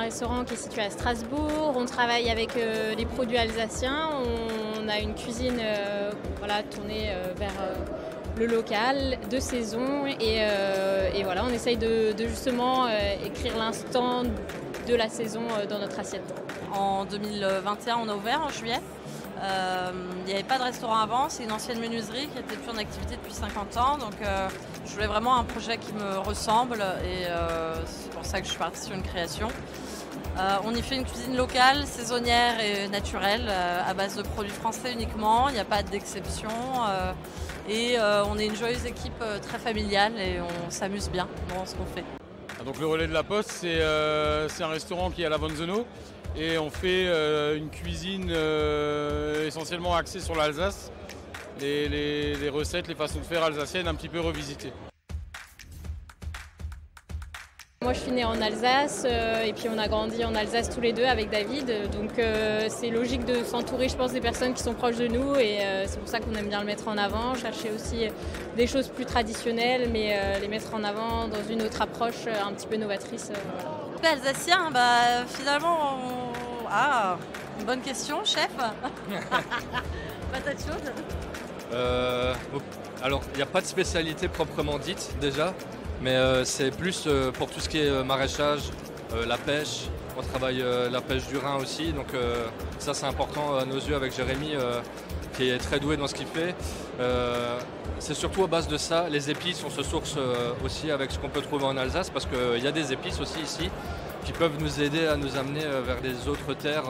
restaurant qui est situé à Strasbourg. On travaille avec les produits alsaciens. On a une cuisine tournée vers le local, de saison. Et voilà, on essaye de justement écrire l'instant de la saison dans notre assiette. En 2021, on a ouvert en juillet. Il n'y avait pas de restaurant avant, c'est une ancienne menuiserie qui était plus en activité depuis 50 ans. Donc je voulais vraiment un projet qui me ressemble et c'est pour ça que je suis partie sur une création. On y fait une cuisine locale, saisonnière et naturelle, à base de produits français uniquement. Il n'y a pas d'exception. Et on est une joyeuse équipe très familiale et on s'amuse bien dans ce qu'on fait. Donc le Relais de la Poste, c'est un restaurant qui est à la Vonzeno et on fait une cuisine essentiellement axée sur l'Alsace, les recettes, les façons de faire alsaciennes un petit peu revisitées. Moi je suis née en Alsace et puis on a grandi en Alsace tous les deux avec David, donc c'est logique de s'entourer je pense des personnes qui sont proches de nous et c'est pour ça qu'on aime bien le mettre en avant, chercher aussi des choses plus traditionnelles mais les mettre en avant dans une autre approche un petit peu novatrice. Voilà. Alsacien, finalement, une bonne question, chef. Patate chaude. Alors il n'y a pas de spécialité proprement dite déjà. Mais c'est plus pour tout ce qui est maraîchage, la pêche. On travaille la pêche du Rhin aussi, donc ça c'est important à nos yeux avec Jérémy qui est très doué dans ce qu'il fait. C'est surtout à base de ça. Les épices, on se source aussi avec ce qu'on peut trouver en Alsace parce qu'il y a des épices aussi ici qui peuvent nous aider à nous amener vers les autres terres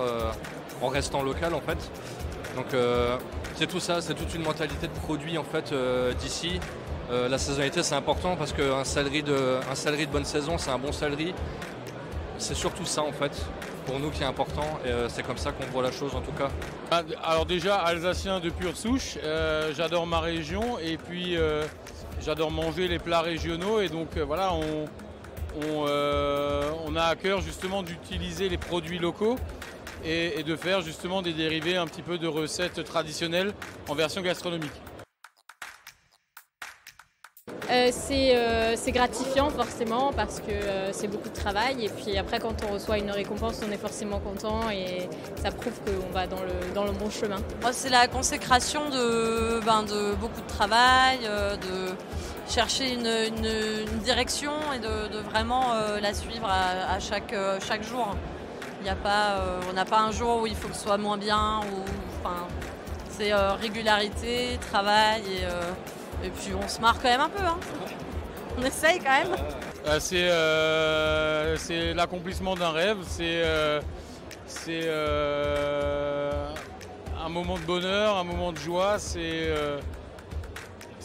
en restant local en fait. Donc c'est tout ça, c'est toute une mentalité de produit en fait d'ici. La saisonnalité c'est important parce qu'un céleri de bonne saison c'est un bon céleri. C'est surtout ça en fait pour nous qui est important et c'est comme ça qu'on voit la chose en tout cas. Alors déjà alsacien de pure souche, j'adore ma région et puis j'adore manger les plats régionaux et donc voilà on a à cœur justement d'utiliser les produits locaux et de faire justement des dérivés un petit peu de recettes traditionnelles en version gastronomique. C'est gratifiant forcément parce que c'est beaucoup de travail et puis après quand on reçoit une récompense on est forcément content et ça prouve qu'on va dans le bon chemin. C'est la consécration de beaucoup de travail, de chercher une direction et de vraiment la suivre à chaque jour. On n'a pas un jour où il faut que ce soit moins bien, c'est régularité, travail et puis on se marre quand même un peu. On essaye quand même. C'est l'accomplissement d'un rêve, c'est un moment de bonheur, un moment de joie, c'est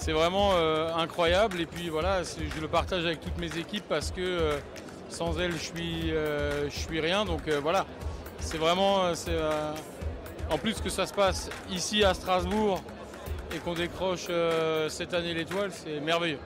vraiment incroyable et puis voilà, je le partage avec toutes mes équipes parce que sans elles je suis rien donc voilà, c'est vraiment en plus que ça se passe ici à Strasbourg et qu'on décroche cette année l'étoile, c'est merveilleux.